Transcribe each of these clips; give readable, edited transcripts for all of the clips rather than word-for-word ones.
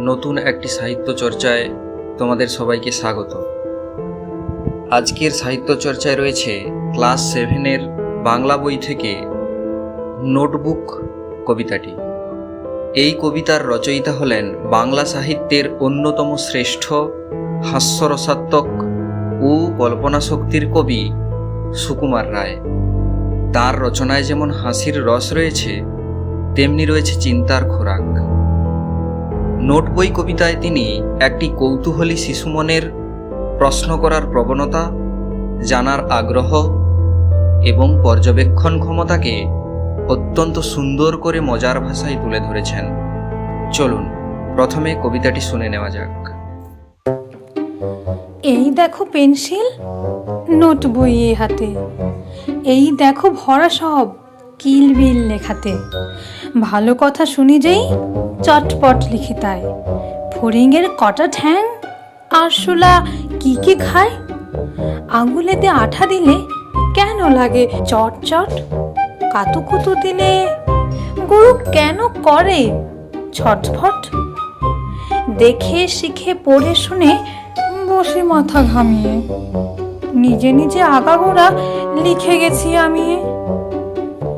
নতুন একটি সাহিত্য চর্চায় তোমাদের সবাইকে স্বাগত। আজকের সাহিত্য চর্চায় রয়েছে ক্লাস 7-এর বাংলা বই থেকে নোটবুক কবিতাটি। এই কবিতার রচয়িতা হলেন বাংলা সাহিত্যের অন্যতম শ্রেষ্ঠ হাস্যরসাত্মক ও কল্পনাশক্তির কবি সুকুমার রায়। তার রচনায় যেমন হাসির রস রয়েছে, তেমনি রয়েছে চিন্তার খোরাক। নোট বই কবিতায় তিনি একটি কৌতূহলী শিশু মনের প্রশ্ন করার প্রবণতা, জানার আগ্রহ এবং পর্যবেক্ষণ ক্ষমতাকে অত্যন্ত সুন্দর করে মজার ভাষায় তুলে ধরেছেন। চলুন প্রথমে কবিতাটি শুনে নেওয়া যাক। এই দেখো পেন্সিল, নোট বইয়ে হাতে, এই দেখো ভরা সব কিলবিল লেখাতে। ভালো কথা শুনি যেই চটপট লিখি তাই। ফড়িংয়ের কটা ঠ্যাং আরশোলা কি কি খায়। আঙুলেতে আঠা দিলে কেন লাগে চট চট। কাতুকুতু দিলে গরু কেন করে ছটফট। দেখে শিখে পড়ে শুনে বসে মাথা ঘামিয়ে নিজে নিজে আগাগোড়া লিখে গেছি আমি।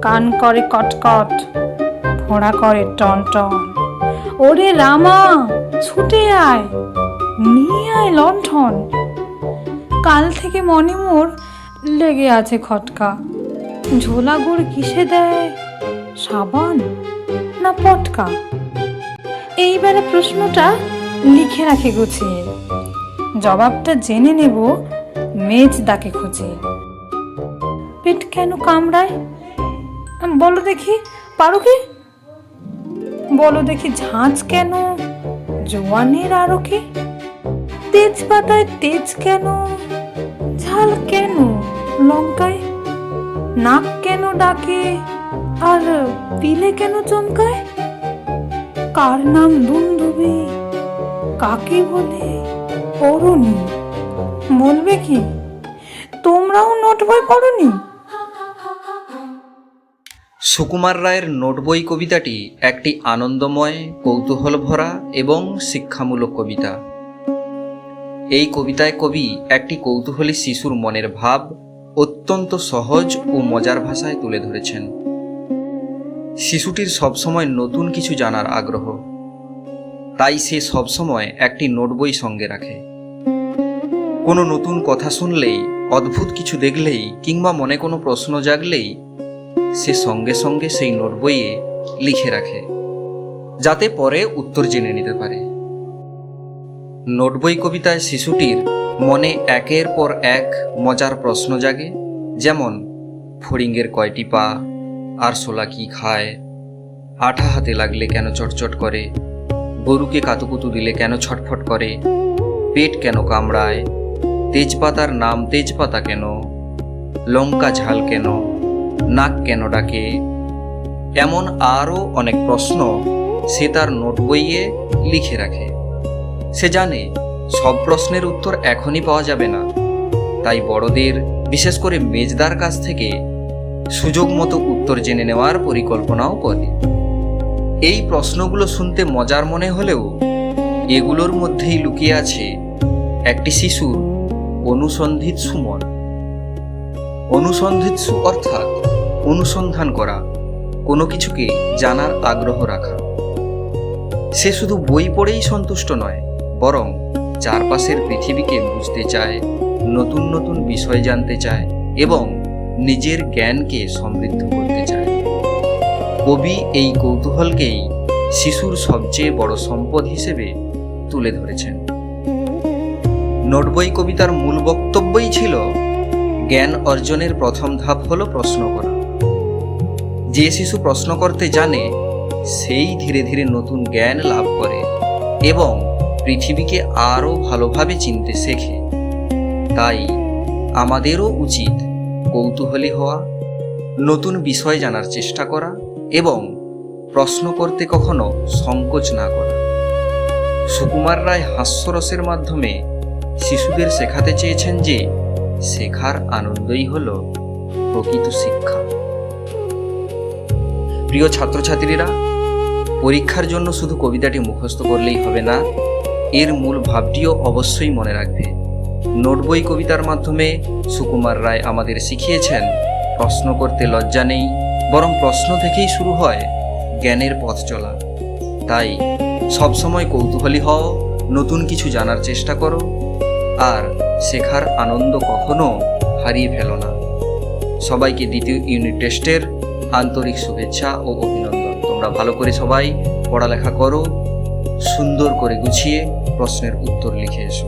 কান করে কটকট, ফোঁড়া করে টন টন। ওরে রামা ছুটে আয়, নিয়ে আয় লণ্ঠন। কাল থেকে মনে মোর লেগে আছে খটকা। ঝোলা গুড় কিসে দেয়, সাবান না পটকা। এইবারে প্রশ্নটা লিখে রাখে গুছিয়ে, জবাবটা জেনে নেব মেজ দাকে খুঁজিয়ে। পেট কেন কামড়ায় বলো দেখি, পারো কি? বলো দেখি ঝাঁঝ কেন জোয়ানের আরো কি? তেজপাতায় তেজ কেন, ঝাল কেন লঙ্কায়? নাক কেন ডাকে আর পিলে কেন চমকায়? কার নাম দুন্দুবি, কাকে বলে পড়নি? বলবে কি তোমরাও নোট বই পড়নি? সুকুমার রায়ের নোট বই কবিতাটি একটি আনন্দময়, কৌতূহল ভরা এবং শিক্ষামূলক কবিতা। এই কবিতায় কবি একটি কৌতূহলী শিশুর মনের ভাব অত্যন্ত সহজ ও মজার ভাষায় তুলে ধরেছেন। শিশুটির সবসময় নতুন কিছু জানার আগ্রহ, তাই সে সবসময় একটি নোট বই সঙ্গে রাখে। কোনো নতুন কথা শুনলেই, অদ্ভুত কিছু দেখলেই কিংবা মনে কোনো প্রশ্ন জাগলেই সে সঙ্গে সঙ্গে সেই নোট বইয়ে লিখে রাখে, যাতে পরে উত্তর জেনে নিতে পারে। নোট বই কবিতায় শিশুটির মনে একের পর এক মজার প্রশ্ন জাগে, যেমন ফড়িংয়ের কয়টি পা, আরশোলা কি খায়, আঠা হাতে লাগলে কেন চটচট করে, গরুকে কাতুকুতু দিলে কেন ছটফট করে, পেট কেন কামড়ায়, তেজপাতার নাম তেজপাতা কেন, লঙ্কা ঝাল কেন, নাক কেন ডাকে। এমন আরও অনেক প্রশ্ন সে তার নোট বইয়ে লিখে রাখে। সে জানে সব প্রশ্নের উত্তর এখনই পাওয়া যাবে না, তাই বড়দের, বিশেষ করে মেজদার কাছ থেকে সুযোগ মতো উত্তর জেনে নেওয়ার পরিকল্পনাও করে। এই প্রশ্নগুলো শুনতে মজার মনে হলেও এগুলোর মধ্যেই লুকিয়ে আছে একটি শিশুর অনুসন্ধিৎসু মন। অনুসন্ধিৎসু অর্থাৎ অনুসন্ধান করা, কোনো কিছুকে জানার আগ্রহ রাখা। সে শুধু বই পড়েই সন্তুষ্ট নয়, বরং চারপাশের পৃথিবীকে বুঝতে চায়, নতুন নতুন বিষয় জানতে চায় এবং নিজের জ্ঞানকে সমৃদ্ধ করতে চায়। কবি এই কৌতূহলকেই শিশুর সবচেয়ে বড় সম্পদ হিসেবে তুলে ধরেছেন। নোট বই কবিতার মূল বক্তব্যই ছিল জ্ঞান অর্জনের প্রথম ধাপ হলো প্রশ্ন করা। যে শিশু প্রশ্ন করতে জানে সেই ধীরে ধীরে নতুন জ্ঞান লাভ করে এবং পৃথিবীকে আরও ভালোভাবে চিনতে শেখে। তাই আমাদেরও উচিত কৌতূহলী হওয়া, নতুন বিষয় জানার চেষ্টা করা এবং প্রশ্ন করতে কখনো সংকোচ না করা। সুকুমার রায় হাস্যরসের মাধ্যমে শিশুদের শেখাতে চেয়েছেন যে শেখার আনন্দই হলো প্রকৃত শিক্ষা। প্রিয় ছাত্রছাত্রীরা, পরীক্ষার জন্য শুধু কবিতাটি মুখস্থ করলেই হবে না, এর মূল ভাবটিও অবশ্যই মনে রাখবে। নোটবই কবিতার মাধ্যমে সুকুমার রায় আমাদের শিখিয়েছেন প্রশ্ন করতে লজ্জা নেই, বরং প্রশ্ন থেকেই শুরু হয় জ্ঞানের পথ চলা। তাই সবসময় কৌতূহলী হও, নতুন কিছু জানার চেষ্টা করো, আর শেখার আনন্দ কখনো হারিয়ে ফেলো না। সবাইকে দ্বিতীয় ইউনিট টেস্টের আন্তরিক শুভেচ্ছা ও অভিনন্দন। তোমরা ভালো করে সবাই পড়ালেখা করো, সুন্দর করে গুছিয়ে প্রশ্নের উত্তর লিখে এসো।